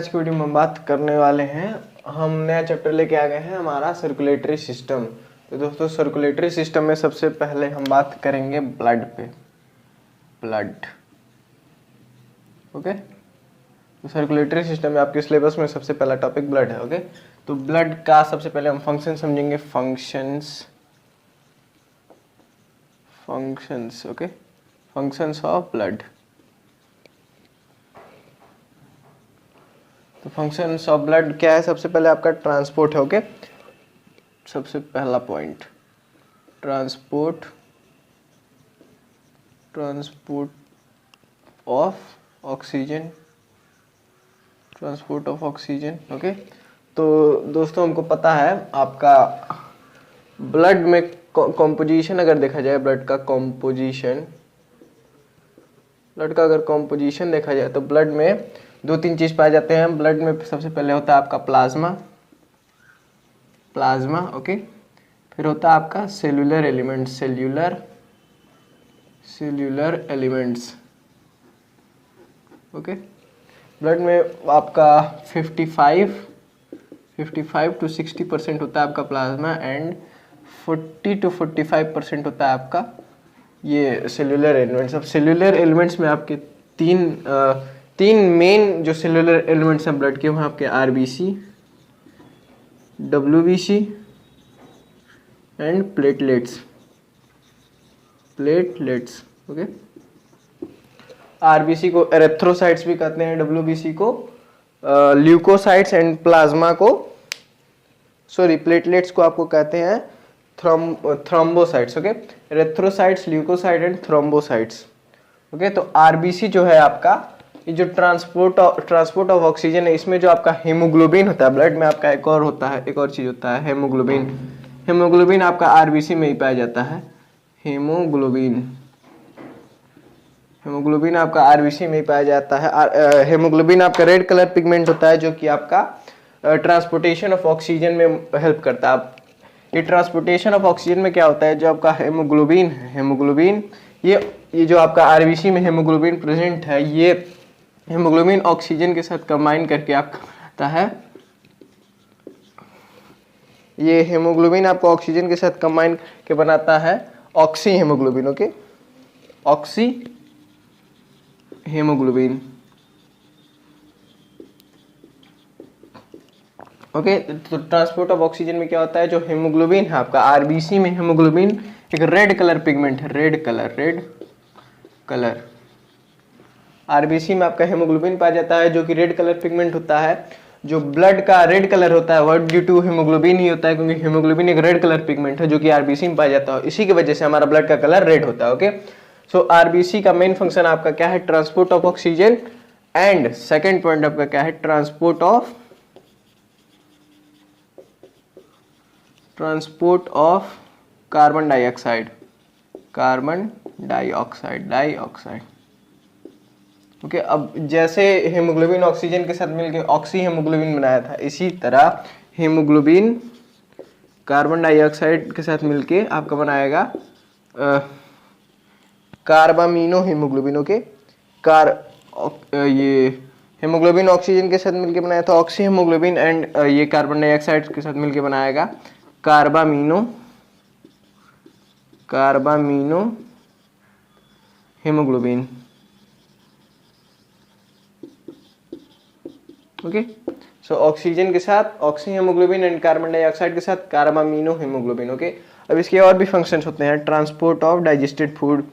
आज की वीडियो में हम बात करने वाले हैं, हम नया चैप्टर लेके आ गए हैं हमारा सर्कुलेटरी सिस्टम। तो दोस्तों सर्कुलेटरी सिस्टम में सबसे पहले हम बात करेंगे ब्लड पे। Blood, okay. तो सर्कुलेटरी सिस्टम में आपके सिलेबस में सबसे पहला टॉपिक ब्लड है, ओके। तो ब्लड का सबसे पहले हम फंक्शन समझेंगे, functions, okay, functions of blood. तो फंक्शंस ऑफ ब्लड क्या है? सबसे पहले आपका ट्रांसपोर्ट है, ओके। सबसे पहला point transport of oxygen, transport of oxygen, okay. तो दोस्तों हमको पता है आपका ब्लड में कॉम्पोजिशन अगर देखा जाए, ब्लड का अगर कॉम्पोजिशन देखा जाए तो ब्लड में दो तीन चीज पाए जाते हैं। ब्लड में सबसे पहले होता है आपका प्लाज्मा, ओके। फिर होता है आपका सेल्यूलर एलिमेंट्स, ओके। ब्लड में आपका 55 to 60% होता है आपका प्लाज्मा एंड 40 to 45% होता है आपका ये सेल्यूलर एलिमेंट्स। अब सेल्यूलर एलिमेंट्स में आपके तीन मेन जो सेल्यूलर एलिमेंट्स हैं ब्लड के, वहाँ आपके RBC, WBC and platelets, okay. RBC को एरेथ्रोसाइट्स भी कहते हैं, डब्ल्यूबीसी को ल्यूकोसाइट्स एंड प्लेटलेट्स को आपको कहते हैं thrombocytes, okay. Erythrocytes, leucocyte and thrombocytes, okay. तो आरबीसी जो है आपका, ये जो ट्रांसपोर्ट ऑफ ऑक्सीजन है, इसमें जो आपका हीमोग्लोबिन होता है ब्लड में, आपका एक और चीज होता है हेमोग्लोबिन आपका आरबीसी में ही पाया जाता है। हेमोग्लोबिन आपका आरबीसी में ही पाया जाता है। हेमोग्लोबिन आपका रेड कलर पिगमेंट होता है जो कि आपका ट्रांसपोर्टेशन ऑफ ऑक्सीजन में हेल्प करता है। ये ट्रांसपोर्टेशन ऑफ ऑक्सीजन में क्या होता है, जो आपका हेमोग्लोबिन ये जो आपका आरबीसी में हेमोग्लोबिन प्रेजेंट है, ये हेमोग्लोबिन ऑक्सीजन के साथ कंबाइन करके आपका बनाता है, ये हेमोग्लोबिन आपको ऑक्सीजन के साथ कंबाइन के बनाता है oxy haemoglobin, okay. Oxy haemoglobin, okay. तो ट्रांसपोर्ट ऑफ ऑक्सीजन में क्या होता है, जो हेमोग्लोबिन है आपका आरबीसी में, हेमोग्लोबिन एक रेड कलर पिगमेंट है, रेड कलर आरबीसी में आपका हेमोग्लोबिन पाया जाता है जो कि रेड कलर पिगमेंट होता है। जो ब्लड का रेड कलर होता है वह ड्यू टू हेमोग्लोबिन ही होता है, क्योंकि हेमोग्लोबिन एक रेड कलर पिगमेंट है जो कि आरबीसी में पाया जाता है, इसी की वजह से हमारा ब्लड का कलर रेड होता है, ओके। सो आरबीसी का मेन फंक्शन आपका क्या है, transport of oxygen, and second point आपका क्या है, transport of carbon dioxide, okay. अब जैसे हेमोग्लोबिन ऑक्सीजन के साथ मिलकर ऑक्सी हेमोग्लोबिन बनाया था, इसी तरह हेमोग्लोबिन कार्बन डाइऑक्साइड के साथ मिलके आपका बनाएगा कार्बामीनो हेमोग्लोबिन, ओके। ये हेमोग्लोबिन ऑक्सीजन के साथ मिलके बनाया था ऑक्सी हेमोग्लोबिन, एंड ये कार्बन डाइऑक्साइड के साथ मिलके बनाएगा कार्बामीनो हेमोग्लोबिन, ओके। सो ऑक्सीजन के साथ oxy haemoglobin and carbon dioxide के साथ कार्बामीनो हेमोग्लोबिन, ओके। अब इसके और भी फंक्शंस होते हैं, transport of digested food,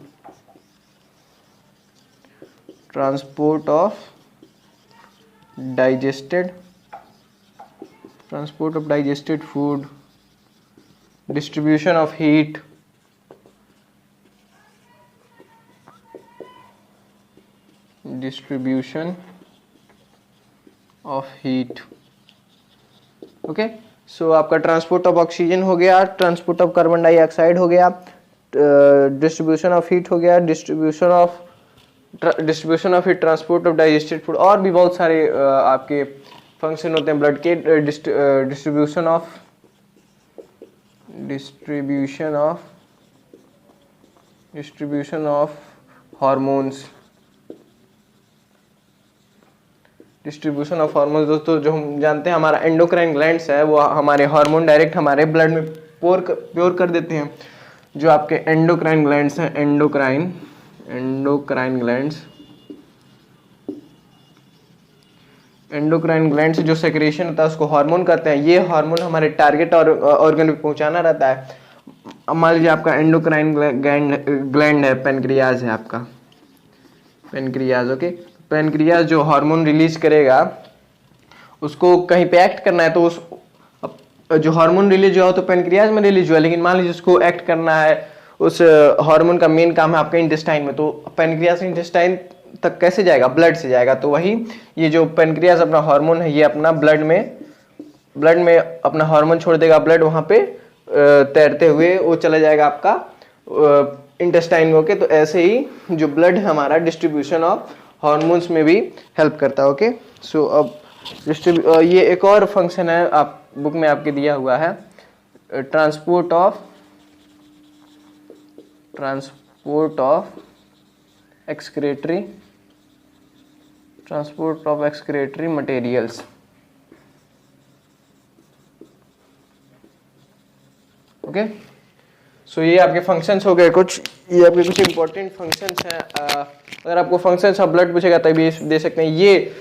distribution of heat, okay. So आपका ट्रांसपोर्ट ऑफ ऑक्सीजन हो गया, ट्रांसपोर्ट ऑफ कार्बन डाइऑक्साइड हो गया, डिस्ट्रीब्यूशन ऑफ हीट हो गया, distribution of heat, transport of digested food, और भी बहुत सारे आपके फंक्शन होते हैं ब्लड के, distribution of hormones, distribution of hormone दोस्तों, जो हम जानते हैं हमारा एंडोक्राइन ग्लैंड्स है वो हमारे हार्मोन डायरेक्ट हमारे ब्लड में प्योर कर देते हैं। जो आपके एंडोक्राइन ग्लैंड्स हैं, एंडोक्राइन ग्लैंड से जो सेक्रेशन होता है उसको हार्मोन कहते हैं। ये हार्मोन हमारे टारगेट और ऑर्गन पे पहुंचाना रहता है। अब मान लीजिए आपका एंडोक्राइन ग्लैंड है, पेनक्रियाज है आपका, पेनक्रियाज। ओके, पेनक्रियाज जो हार्मोन रिलीज करेगा उसको कहीं पे एक्ट करना है, तो उस जो हार्मोन रिलीज हुआ तो पेनक्रियाज में रिलीज हुआ, लेकिन मान लीजिए उसको एक्ट करना है, उस हार्मोन का मेन काम है आपका इंटेस्टाइन में, तो पेनक्रियाज इंटेस्टाइन तक कैसे जाएगा? ब्लड से जाएगा। तो वही ये जो पेनक्रियाज अपना हार्मोन है ये अपना ब्लड में अपना हार्मोन छोड़ देगा, ब्लड वहां पे तैरते हुए वो चला जाएगा आपका इंटेस्टाइन में। ओके, तो ऐसे ही जो ब्लड है हमारा डिस्ट्रीब्यूशन ऑफ हार्मोन्स में भी हेल्प करता है। ओके, सो अब ये एक और फंक्शन है, आप बुक में आपके दिया हुआ है, transport of excretory materials. Okay, so ये आपके फंक्शंस हो गए कुछ, ये आपके कुछ इंपॉर्टेंट फंक्शंस हैं। अगर आपको फंक्शंस ऑफ ब्लड पूछेगा तभी दे सकते हैं। ये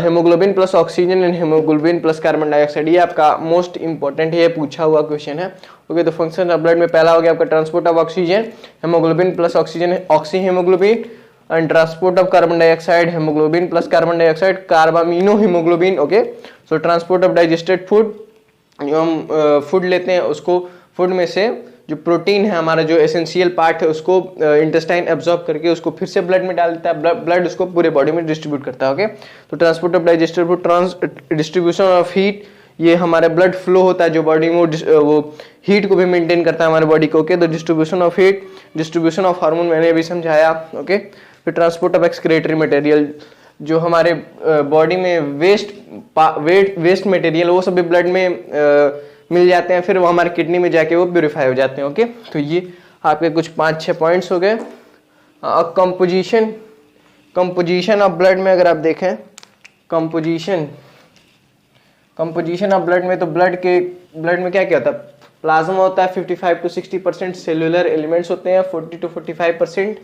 haemoglobin plus oxygen and haemoglobin plus carbon dioxide, ये आपका मोस्ट इंपॉर्टेंट ये पूछा हुआ क्वेश्चन है। ओके, तो फंक्शन ऑफ ब्लड में पहला हो गया आपका transport of oxygen, haemoglobin plus oxygen oxy haemoglobin, and transport of carbon dioxide, haemoglobin plus carbon dioxide carbamino haemoglobin. Okay, so transport of digested food, जो हम फूड लेते हैं उसको, फूड में से जो प्रोटीन है हमारा जो एसेंशियल पार्ट है उसको इंटेस्टाइन एब्जॉर्ब करके उसको फिर से ब्लड में डाल देता है, ब्लड उसको पूरे बॉडी में डिस्ट्रीब्यूट करता है। ओके, तो transport of digested food, distribution of heat, ये हमारे ब्लड फ्लो होता है जो बॉडी में वो हीट को भी मेंटेन करता है हमारे बॉडी को। ओके, तो distribution of heat, distribution of hormone मैंने अभी समझाया। ओके, फिर ट्रांसपोर्ट ऑफ एक्सक्रेटरी मटेरियल, जो हमारे बॉडी में वेस्ट मटेरियल वो सब भी ब्लड में मिल जाते हैं, फिर वो हमारे किडनी में जाके वो प्यूरिफाई हो जाते हैं। ओके, तो ये आपके कुछ 5-6 पॉइंट्स हो गए। कंपोजिशन ऑफ ब्लड में अगर आप देखें, कंपोजिशन ऑफ ब्लड में, तो ब्लड में क्या क्या होता है? प्लाज्मा होता है, 55 to 60% सेल्यूलर एलिमेंट्स होते हैं, 40 to 45%।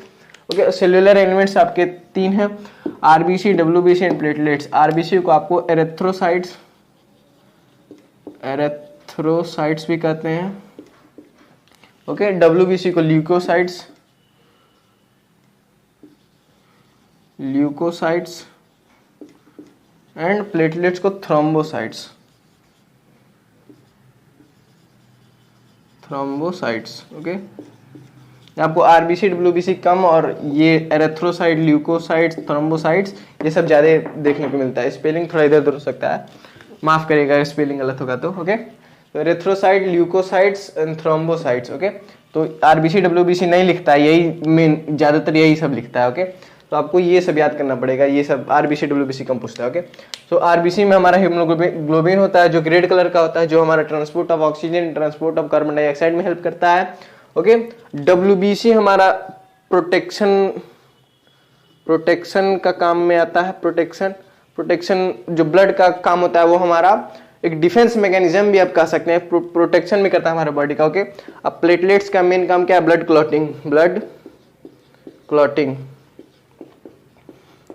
ओके, सेल्यूलर एलिमेंट्स आपके 3 हैं, RBC, WBC and platelets. RBC को आपको एरेथ्रोसाइट्स भी कहते हैं। ओके, डब्ल्यूबीसी को ल्यूकोसाइट्स एंड प्लेटलेट्स को थ्रोम्बोसाइट्स। ओके, आपको आरबीसी, डब्ल्यूबीसी कम और ये एरेथ्रोसाइट, ल्यूकोसाइट्स, थ्रोम्बोसाइट्स ये सब ज्यादा देखने को मिलता है। स्पेलिंग थोड़ा इधर उधर हो सकता है, माफ करिएगा स्पेलिंग गलत होगा तो। ओके, तो erythrocyte, leukocytes and thrombocytes. Okay, तो आरबीसी, डब्ल्यूबीसी नहीं लिखता है, यही मेन ज्यादातर यही सब लिखता है। ओके, तो आपको ये सब याद करना पड़ेगा, ये सब आरबीसी, डब्ल्यूबीसी कम पूछता है। ओके, तो आरबीसी में हमारा हीमोग्लोबिन होता है जो रेड कलर का होता है, जो हमारा transport of oxygen, transport of carbon dioxide में हेल्प करता है। ओके, डब्ल्यूबीसी हमारा प्रोटेक्शन का काम में आता है। प्रोटेक्शन जो ब्लड का काम होता है वो हमारा एक डिफेंस मैकेनिज्म भी आप कह सकते हैं, प्रोटेक्शन भी करता है हमारे बॉडी का। ओके, अब प्लेटलेट्स का मेन काम क्या है? Blood clotting.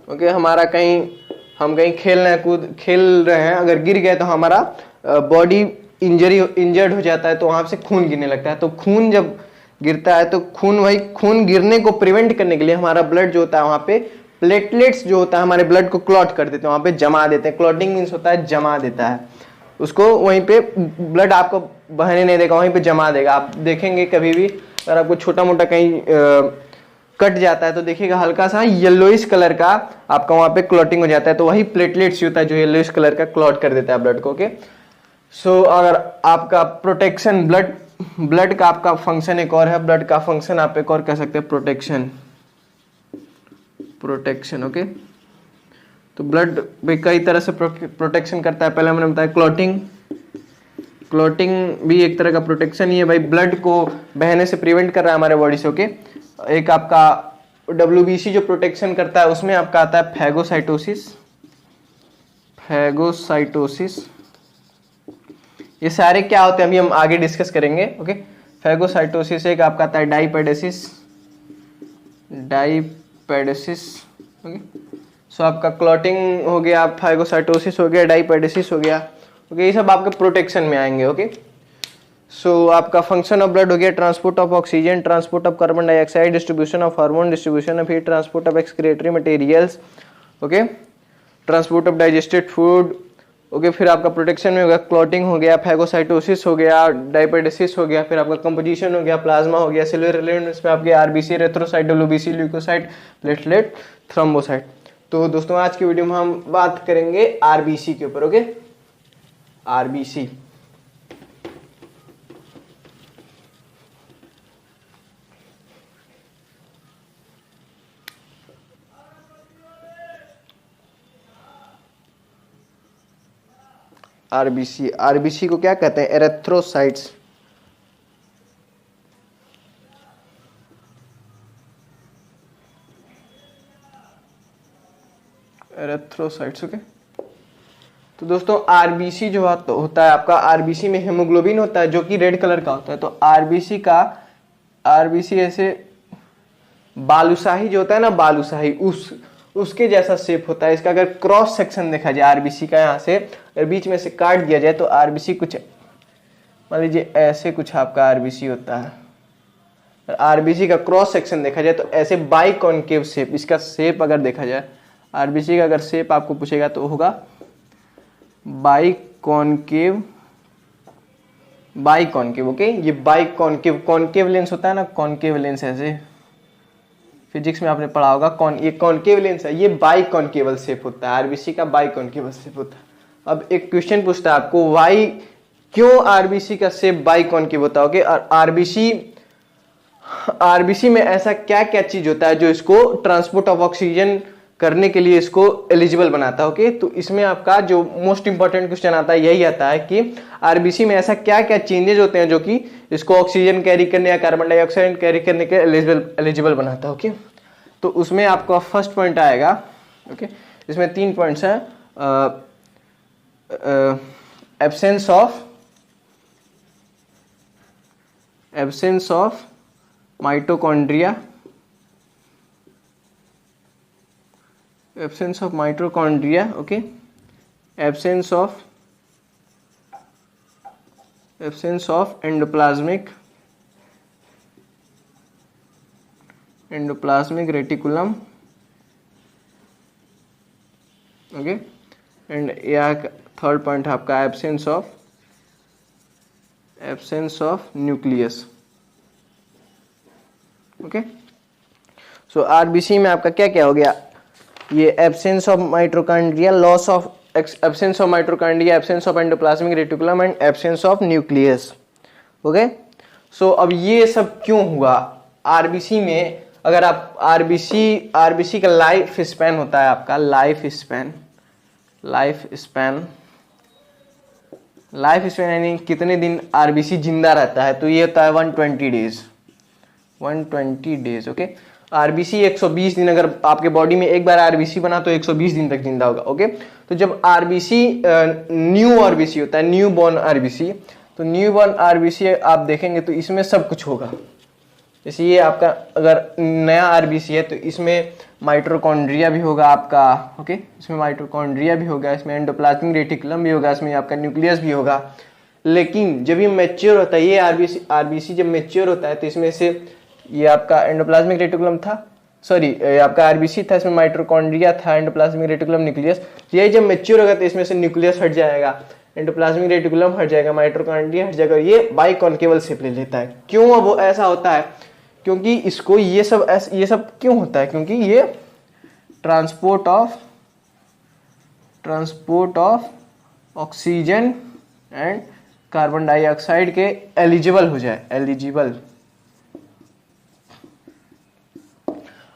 ओके, हमारा हम कहीं खेल रहे हैं, अगर गिर गए तो हमारा बॉडी इंजर्ड हो जाता है, तो वहां से खून गिरने लगता है। तो खून जब गिरता है तो खून गिरने को प्रिवेंट करने के लिए हमारा ब्लड जो होता है वहां पे प्लेटलेट्स जो होता है हमारे ब्लड को क्लॉट कर देते हैं, वहां पे जमा देते हैं। क्लॉटिंग मीन्स होता है जमा देता है, उसको वहीं पे ब्लड आपको बहने नहीं देगा, वहीं पे जमा देगा। आप देखेंगे कभी भी अगर आपको छोटा मोटा कहीं कट जाता है तो देखिएगा हल्का सा येलोइश कलर का आपका वहां पे क्लॉटिंग हो जाता है, तो वही प्लेटलेट्स होता है जो येलोइश कलर का क्लॉट कर देता है ब्लड को। ओके, सो अगर आपका प्रोटेक्शन ब्लड का आपका फंक्शन एक और है, ब्लड का फंक्शन आप एक और कह सकते हैं प्रोटेक्शन। ओके, तो ब्लड भी कई तरह से प्रोटेक्शन करता है। पहले मैंने बताया क्लॉटिंग भी एक तरह का प्रोटेक्शन ही है भाई, ब्लड को बहने से प्रिवेंट कर रहा है हमारे बॉडी से। ओके, एक आपका डब्ल्यूबीसी जो प्रोटेक्शन करता है उसमें आपका आता है फैगोसाइटोसिस। फैगोसाइटोसिस, ये सारे क्या होते हैं अभी हम आगे डिस्कस करेंगे। ओके, फैगोसाइटोसिस एक आपका आता है डाईपेडेसिस, ओके। सो आपका क्लॉटिंग हो गया, फैगोसाइटोसिस हो गया, डाईपेडेसिस हो गया। ओके, ये सब आपके प्रोटेक्शन में आएंगे। ओके, सो आपका फंक्शन ऑफ ब्लड हो गया transport of oxygen, transport of carbon dioxide, distribution of hormone, distribution of heat, transport of excretory materials, okay, transport of digested food. Okay, फिर आपका प्रोटेक्शन में होगा क्लॉटिंग हो गया, फैगोसाइटोसिस हो गया, डाइपेडेसिस हो गया, फिर आपका कंपोजिशन हो गया, प्लाज्मा हो गया, सेलुलर एलिमेंट्स में आपके RBC, erythrocyte, WBC, leucocyte, platelet, thrombocyte. तो दोस्तों आज की वीडियो में हम बात करेंगे आरबीसी के ऊपर। ओके, आरबीसी, आरबीसी, आरबीसी को क्या कहते हैं? एरिथ्रोसाइट्स। Erythrocytes, okay. तो दोस्तों आरबीसी जो होता है आपका, आरबीसी में हेमोग्लोबिन होता है जो कि रेड कलर का होता है। तो आरबीसी ऐसे बालूशाही जो होता है ना, बालूशाही उसके जैसा शेप होता है इसका। अगर क्रॉस सेक्शन देखा जाए आरबीसी का, यहाँ से अगर बीच में से काट दिया जाए तो आरबीसी कुछ मान लीजिए ऐसे कुछ आपका आरबीसी होता है। आरबीसी का क्रॉस सेक्शन देखा जाए तो ऐसे बाई कॉन्केव शेप, इसका शेप अगर देखा जाए आरबीसी का, अगर शेप आपको पूछेगा तो होगा बाई कॉन्केव, ओके। ये बाई कॉन्केव लेंस होता है ना, कॉन्केव लेंस, ऐसे फिजिक्स में आपने पढ़ा होगा, ये कॉन्केव लेंस है, ये बाई कॉन्केवल शेप होता है, आरबीसी का बाई कॉन्केवल शेप होता है। अब एक क्वेश्चन पूछता है आपको, वाई, क्यों आरबीसी का शेप बाई कॉन्केव होता है? ओके, और आरबीसी में ऐसा क्या क्या चीज होता है जो इसको ट्रांसपोर्ट ऑफ ऑक्सीजन करने के लिए इसको एलिजिबल बनाता है? ओके, तो इसमें आपका जो मोस्ट इंपॉर्टेंट क्वेश्चन आता है यही आता है कि आरबीसी में ऐसा क्या क्या चेंजेस होते हैं जो कि इसको ऑक्सीजन कैरी करने या कार्बन डाइऑक्साइड कैरी करने के एलिजिबल बनाता है। ओके, तो उसमें आपका फर्स्ट पॉइंट आएगा। ओके, इसमें 3 पॉइंट्स हैं। Absence of mitochondria, okay, absence of endoplasmic reticulum, okay, and या थर्ड पॉइंट है आपका absence of nucleus. Okay, so RBC में आपका क्या क्या हो गया? ये absence of mitochondria, absence of endoplasmic reticulum and absence of nucleus. Okay, so अब ये सब क्यों हुआ आरबीसी में? अगर आप आरबीसी का लाइफ स्पैन होता है आपका, लाइफ स्पैन यानी कितने दिन आरबीसी जिंदा रहता है, तो ये होता है 120 डेज। ओके, आरबीसी 120 दिन, अगर आपके बॉडी में एक बार आरबीसी बना तो 120 दिन तक जिंदा होगा। ओके, तो जब आरबीसी न्यू आरबीसी होता है, न्यू बॉर्न आरबीसी, तो न्यू बॉर्न आरबीसी आप देखेंगे तो इसमें सब कुछ होगा। जैसे ये आपका अगर नया आरबीसी है तो इसमें माइटोकॉन्ड्रिया भी होगा आपका। ओके, इसमें माइटोकॉन्ड्रिया भी होगा, इसमें एंडोप्लाज्मिक रेटिकुलम भी होगा, इसमें आपका न्यूक्लियस भी होगा। लेकिन जब ये मैच्योर होता है, ये आरबीसी जब मैच्योर होता है तो इसमें से ये आपका एंडोप्लाज्मिक रेटिकुलम था, सॉरी आपका आरबीसी था, इसमें माइटोकॉन्ड्रिया था, एंडोप्लाज्मिक रेटिकुलम, न्यूक्लियस। ये जब मैच्योर होगा तो इसमें से न्यूक्लियस हट जाएगा, एंडोप्लाज्मिक रेटिकुलम हट जाएगा, माइटोकॉन्ड्रिया हट जाएगा, ये बाई कॉन्केवल शेप ले लेता है। क्यों अब वो ऐसा होता है? क्योंकि इसको ये सब क्यों होता है? क्योंकि ये transport of oxygen and carbon dioxide के एलिजिबल हो जाए,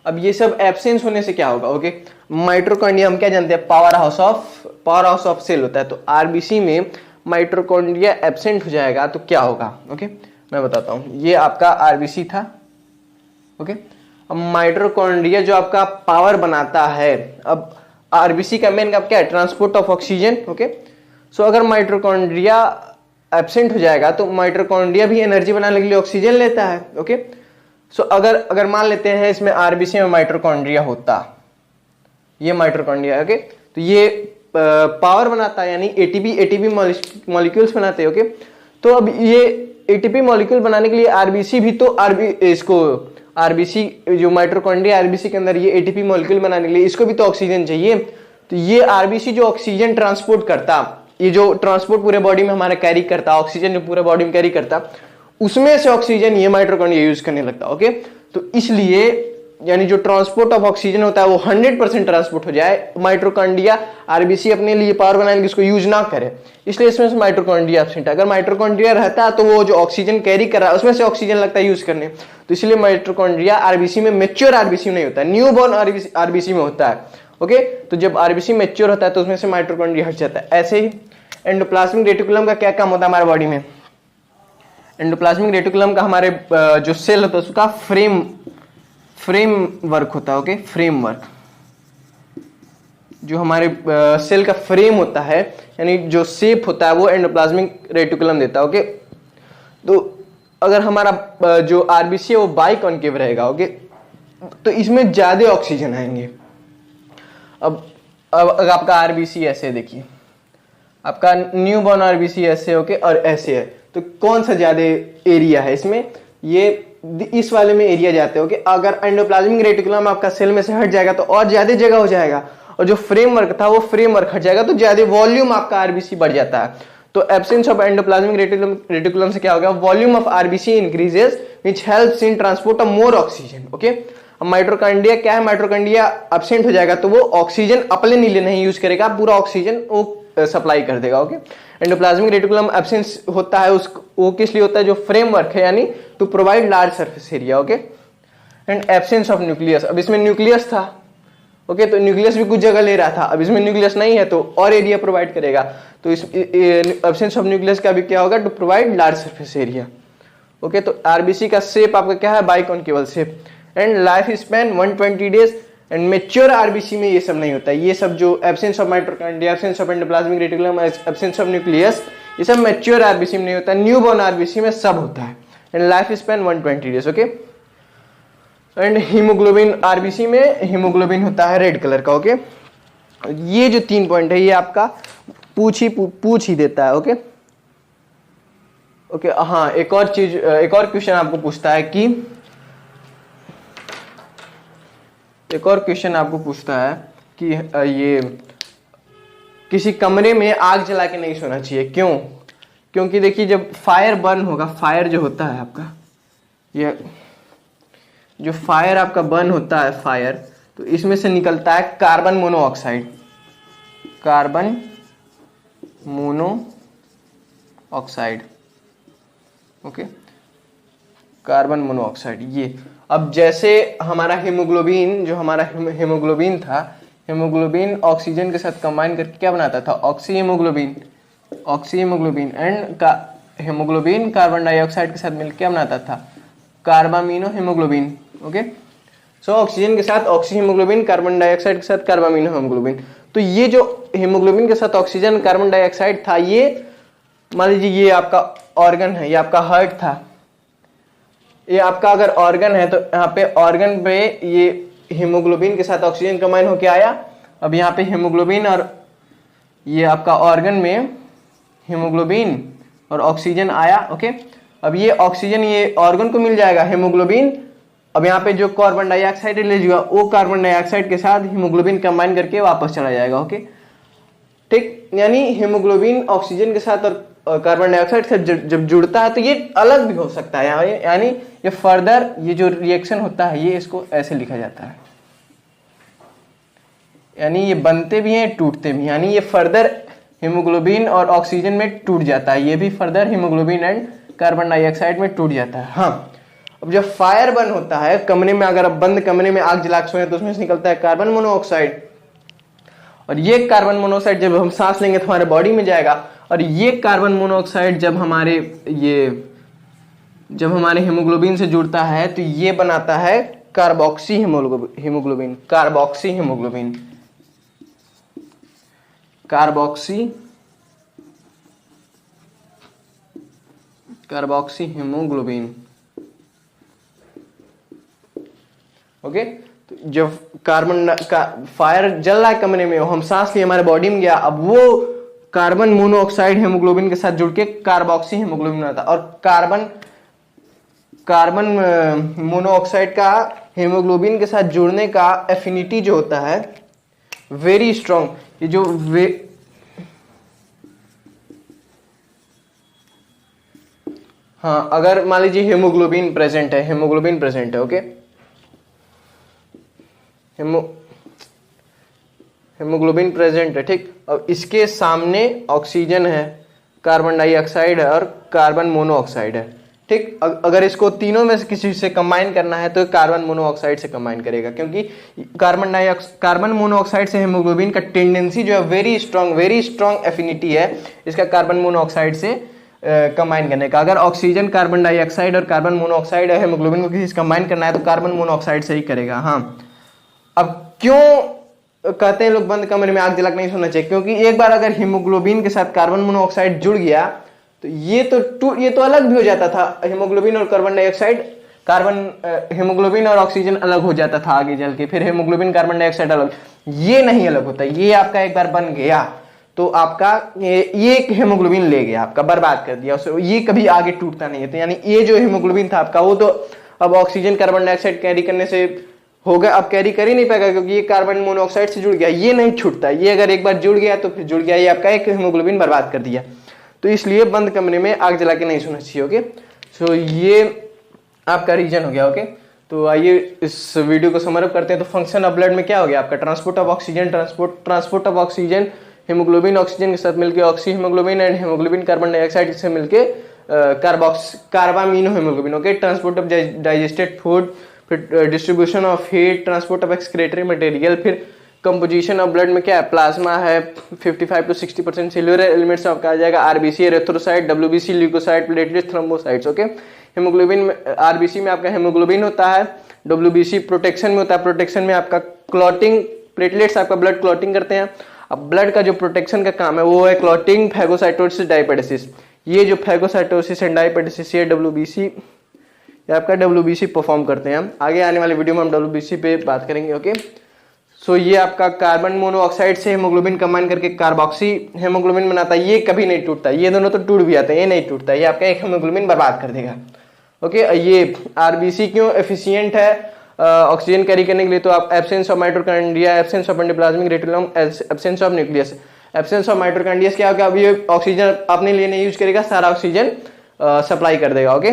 अब ये सब एब्सेंस होने से क्या होगा? ओके, माइटोकॉन्ड्रिया हम क्या जानते हैं, पावर हाउस ऑफ सेल होता है। तो आरबीसी में माइटोकॉन्ड्रिया एब्सेंट हो जाएगा तो क्या होगा? ओके, मैं बताता हूं। ये आपका आरबीसी था। ओके, अब माइटोकॉन्ड्रिया जो आपका पावर बनाता है, अब आरबीसी का मेन काम क्या है, ट्रांसपोर्ट ऑफ ऑक्सीजन। ओके, सो अगर माइटोकॉन्ड्रिया एब्सेंट हो जाएगा तो माइटोकॉन्ड्रिया भी एनर्जी बनाने के लिए ऑक्सीजन लेता है। ओके, सो अगर मान लेते हैं इसमें आरबीसी में माइटोकॉन्ड्रिया होता, ये माइटोकॉन्ड्रिया, ओके, तो ये पावर बनाता है, यानी एटीपी मॉलिक्यूल्स बनाते हैं। ओके, तो अब ये एटीपी मॉलिक्यूल बनाने के लिए आरबीसी भी तो आरबीसी जो माइटोकॉन्ड्रिया आरबीसी के अंदर ये एटीपी मॉलिक्यूल बनाने के लिए इसको भी तो ऑक्सीजन चाहिए। तो ये आरबीसी जो ऑक्सीजन ट्रांसपोर्ट करता, ये जो ट्रांसपोर्ट पूरे बॉडी में हमारा कैरी करता, ऑक्सीजन जो पूरे बॉडी में कैरी करता, उसमें से ऑक्सीजन ये माइटोकॉन्ड्रिया यूज करने लगता। ओके, तो इसलिए यानी जो ट्रांसपोर्ट ऑफ ऑक्सीजन होता है वो 100% ट्रांसपोर्ट हो जाए, माइटोकॉन्ड्रिया आरबीसी अपने लिए पावर बनाने के इसको यूज ना करे, इसलिए इसमें से माइटोकॉन्ड्रिया एब्सेंट है। अगर माइटोकॉन्ड्रिया रहता तो वो जो ऑक्सीजन कैरी कर रहा है उसमें से ऑक्सीजन लगता है यूज करने, तो इसलिए माइटोकॉन्ड्रिया आरबीसी में, मैच्योर आरबीसी में नहीं होता, न्यू बॉर्न आरबीसी में होता है। ओके, तो जब आरबीसी मैच्योर होता है तो उसमें से माइटोकॉन्ड्रिया हट जाता है। ऐसे ही एंडोप्लाज्मिक रेटिकुलम का क्या काम होता है हमारे बॉडी में, एंडोप्लाज्मिक रेटिकुलम का हमारे जो सेल होता है उसका फ्रेम वर्क होता है। ओके, फ्रेम वर्क, जो हमारे सेल का फ्रेम होता है, यानी जो शेप होता है वो एंडोप्लाज्मिक रेटिकुलम देता है। ओके, तो अगर हमारा जो आरबीसी है वो बाइकॉन्केव रहेगा, ओके, तो इसमें ज्यादा ऑक्सीजन आएंगे। अब अगर आपका आरबीसी ऐसे देखिए, आपका न्यू बॉर्न आरबीसी ऐसे, ओके, और ऐसे है, तो कौन सा ज्यादा एरिया है इसमें, ये इस वाले में एरिया जाते हो कि अगर एंडोप्लाज्मिक रेटिकुलम आपका सेल में से हट जाएगा तो और ज्यादा जगह हो जाएगा, और जो फ्रेमवर्क था वो फ्रेमवर्क हट जाएगा तो ज्यादा वॉल्यूम आपका आरबीसी बढ़ जाता है। तो एब्सेंस ऑफ एंडोप्लाज्मिक रेटिकुलम से क्या होगा, volume of RBC increases which helps in transport of more oxygen. Okay, अब माइटोकॉन्ड्रिया क्या है, माइटोकॉन्ड्रिया एब्सेंट हो जाएगा तो वो ऑक्सीजन अपने लिए नहीं यूज करेगा, पूरा ऑक्सीजन वो सप्लाई कर देगा। ओके, एंडोप्लाज्मिक रेटिकुलम एब्सेंस होता है वो किस लिए होता है, जो फ्रेमवर्क है, यानी to provide large surface area. Okay, and absence of nucleus, अब इसमें न्यूक्लियस था, ओके, तो न्यूक्लियस भी कुछ जगह ले रहा था, अब इसमें न्यूक्लियस नहीं है तो और एरिया प्रोवाइड करेगा, तो इस एब्सेंस ऑफ न्यूक्लियस का भी क्या होगा, to provide large surface area. Okay, तो आरबीसी का शेप आपका क्या है, biconcave shape, and life span 120 days, and mature RBC में ये सब नहीं होता, ये सब जो absence of mitochondria, absence of endoplasmic reticulum, absence of nucleus, ये सब मैच्योर आरबीसी में नहीं होता, न्यू बॉर्न आरबीसी में सब होता है, and life span 120 days. Okay, and haemoglobin, RBC में हीमोग्लोबिन होता है रेड कलर का। ओके, ये जो 3 पॉइंट है ये आपका पूछ ही देता है। ओके, ओके, हाँ, एक और क्वेश्चन आपको पूछता है कि ये किसी कमरे में आग जला के नहीं सोना चाहिए, क्यों? क्योंकि देखिए जब फायर बर्न होगा, फायर जो होता है आपका, ये जो फायर आपका बर्न होता है फायर, तो इसमें से निकलता है carbon monoxide, carbon monoxide. Okay, carbon monoxide ये, अब जैसे हमारा हीमोग्लोबिन, जो हमारा हीमोग्लोबिन था, हीमोग्लोबिन ऑक्सीजन के साथ कंबाइन करके क्या बनाता था, oxy haemoglobin, and haemoglobin carbon dioxide के साथ मिलकर क्या बनाता था, carbamino haemoglobin. Okay, so oxygen के साथ ऑक्सी हीमोग्लोबिन, कार्बन डाइऑक्साइड के साथ कार्बामिनो हीमोग्लोबिन। तो ये जो हीमोग्लोबिन के साथ ऑक्सीजन कार्बन डाइऑक्साइड था, ये मान लीजिए ये आपका ऑर्गन है, ये आपका हार्ट था, ये आपका अगर ऑर्गन है तो यहाँ पे ऑर्गन पे ये हीमोग्लोबिन के साथ ऑक्सीजन कंबाइन होके आया, अब यहाँ पे हीमोग्लोबिन और ये आपका ऑर्गन में हीमोग्लोबिन और ऑक्सीजन आया। ओके, अब ये ऑक्सीजन ये ऑर्गन को मिल जाएगा, हीमोग्लोबिन, अब यहाँ पे जो कार्बन डाइऑक्साइड रिलीज हुआ वो कार्बन डाइऑक्साइड के साथ हीमोग्लोबिन कंबाइन करके वापस चला जाएगा। ओके, ठीक, यानी हीमोग्लोबिन ऑक्सीजन के साथ और कार्बन डाइऑक्साइड से जब जुड़ता है तो ये अलग भी हो सकता है, यानी ये फर्दर ये जो रिएक्शन होता है ये इसको ऐसे लिखा जाता है, यानी ये बनते भी हैं टूटते भी, यानी ये फर्दर हीमोग्लोबिन और ऑक्सीजन में टूट जाता है, ये भी further haemoglobin and carbon dioxide में टूट जाता है। हाँ, अब जब फायर बर्न होता है कमरे में, अगर आप बंद कमरे में आग जला के सोए तो उसमें से निकलता है कार्बन मोनोऑक्साइड, और ये कार्बन मोनोऑक्साइड जब हम सांस लेंगे तो हमारे बॉडी में जाएगा, और ये कार्बन मोनोऑक्साइड जब हमारे हीमोग्लोबिन से जुड़ता है तो ये बनाता है carboxy haemoglobin, carboxy haemoglobin. Okay, तो जब कार्बन का फायर जल रहा है कमरे में, हम सांस लिए, हमारे बॉडी में गया, अब वो कार्बन मोनोऑक्साइड हीमोग्लोबिन के साथ जुड़ के कार्बोक्सी हीमोग्लोबिन बनता है। और कार्बन मोनोऑक्साइड का हीमोग्लोबिन के साथ जुड़ने का एफिनिटी जो होता है वेरी स्ट्रॉन्ग। ये जो हाँ, अगर मान लीजिए हीमोग्लोबिन प्रेजेंट है, ओके, हीमोग्लोबिन प्रेजेंट है, ठीक। अब इसके सामने ऑक्सीजन है, कार्बन डाइऑक्साइड है और कार्बन मोनोऑक्साइड है, ठीक। अगर इसको तीनों में से किसी से कंबाइन करना है तो कार्बन मोनोऑक्साइड से कंबाइन करेगा, क्योंकि कार्बन मोनोऑक्साइड से हीमोग्लोबिन का टेंडेंसी जो है वेरी स्ट्रॉन्ग एफिनिटी है इसका कार्बन मोनोऑक्साइड से कंबाइन करने का। अगर ऑक्सीजन, कार्बन डाइऑक्साइड और कार्बन मोनोऑक्साइड है, हीमोग्लोबिन को किसी से कंबाइन करना है तो कार्बन मोनोऑक्साइड से ही करेगा। हाँ, अब क्यों कहते हैं लोग बंद कमरे में आग जला के नहीं सोना चाहिए? क्योंकि एक बार अगर हीमोग्लोबिन के साथ कार्बन मोनोऑक्साइड जुड़ गया तो ये तो अलग भी हो जाता था। हीमोग्लोबिन और कार्बन डाइऑक्साइड, हीमोग्लोबिन और ऑक्सीजन अलग हो जाता था आगे चल के, फिर हीमोग्लोबिन कार्बन डाइऑक्साइड अलग। ये नहीं अलग होता। ये आपका एक बार बन गया तो आपका ये एक हीमोग्लोबिन ले गया, आपका बर्बाद कर दिया उसे, ये कभी आगे टूटता नहीं है। तो यानी ये जो हीमोग्लोबिन था आपका, वो तो अब ऑक्सीजन कार्बन डाइऑक्साइड कैरी करने से हो गया, अब कैरी कर ही नहीं पाएगा क्योंकि ये कार्बन मोनोऑक्साइड से जुड़ गया, ये नहीं छूटता। ये अगर एक बार जुड़ गया तो फिर जुड़ गया, ये आपका एक हीमोग्लोबिन बर्बाद कर दिया। तो इसलिए बंद कमरे में आग जला के नहीं सोना चाहिए। ओके, सो ये आपका रीजन हो गया। ओके, तो आइए इस वीडियो को समरअप करते हैं। तो फंक्शन ऑफ ब्लड में क्या हो गया आपका? Transport of oxygen, transport of oxygen, haemoglobin oxygen के साथ मिलकर oxy haemoglobin and haemoglobin carbon dioxide से मिलकर carbamino haemoglobin. Okay, transport of digested food, फिर distribution of heat, transport of excretory material, फिर कंपोजिशन ऑफ ब्लड में क्या है? प्लाज्मा है 55 to 60%, सेलुलर एलिमेंट्स आपका आ जाएगा RBC, erythrocyte, WBC, leucocyte, platelets, thrombocytes. Okay, haemoglobin में आरबीसी में आपका हीमोग्लोबिन होता है, डब्ल्यूबीसी प्रोटेक्शन में होता है, प्रोटेक्शन में आपका क्लॉटिंग, प्लेटलेट्स आपका ब्लड क्लॉटिंग करते हैं। अब ब्लड का जो प्रोटेक्शन का काम है वो है क्लॉटिंग, फैगोसाइटोसिस, डायपेटिसिस। ये जो फैगोसाइटोसिस एंड डायपेटिसिस ये डब्ल्यूबीसी आपका डब्ल्यूबीसी परफॉर्म करते हैं। हम आगे आने वाले वीडियो में हम डब्ल्यूबीसी पे बात करेंगे। ओके, सो ये आपका कार्बन मोनोऑक्साइड से हीमोग्लोबिन कंबाइन करके कार्बोक्सी हीमोग्लोबिन बनाता है। ये कभी नहीं टूटता, ये दोनों तो टूट भी जाते हैं, ये नहीं टूटता, ये आपका एक हीमोग्लोबिन बर्बाद कर देगा। ओके, ये आरबीसी क्यों एफिशिएंट है ऑक्सीजन कैरी करने के लिए? तो आप absence of mitochondria, absence of endoplasmic reticulum, absence of nucleus. Absence of mitochondria क्या होगा? अब ये ऑक्सीजन अपने लिए नहीं यूज करेगा, सारा ऑक्सीजन सप्लाई कर देगा। Okay,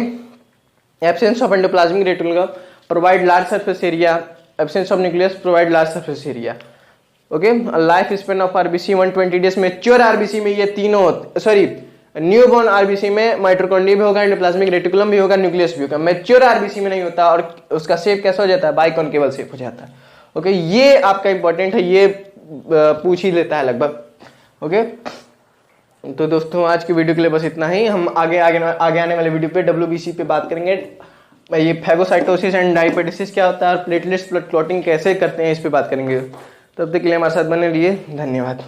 absence of endoplasmic reticulum provide large surface area, absence of nucleus provide large surface area. Okay, life span of RBC 120 days. Mature RBC में ये तीनों, सॉरी न्यूबॉर्न आरबीसी में माइटोकॉन्ड्रिया भी होगा, एंडोप्लाज्मिक रेटिकुलम भी होगा, न्यूक्लियस भी होगा। मैच्योर आरबीसी में नहीं होता और उसका शेप कैसा हो जाता है? बाइकॉन्केवल शेप हो जाता है। ओके, ये आपका इंपॉर्टेंट है, ये पूछ ही लेता है लगभग। ओके, तो दोस्तों आज की वीडियो के लिए बस इतना ही। हम आगे आने वाले वीडियो पे डब्ल्यूबीसी पे बात करेंगे। ये फैगोसाइटोसिस एंड डायपेटिसिस क्या होता है और प्लेटलेट्स ब्लड क्लॉटिंग कैसे करते हैं, इस पे बात करेंगे। तब तक के लिए हमारे साथ बने रहिए। धन्यवाद।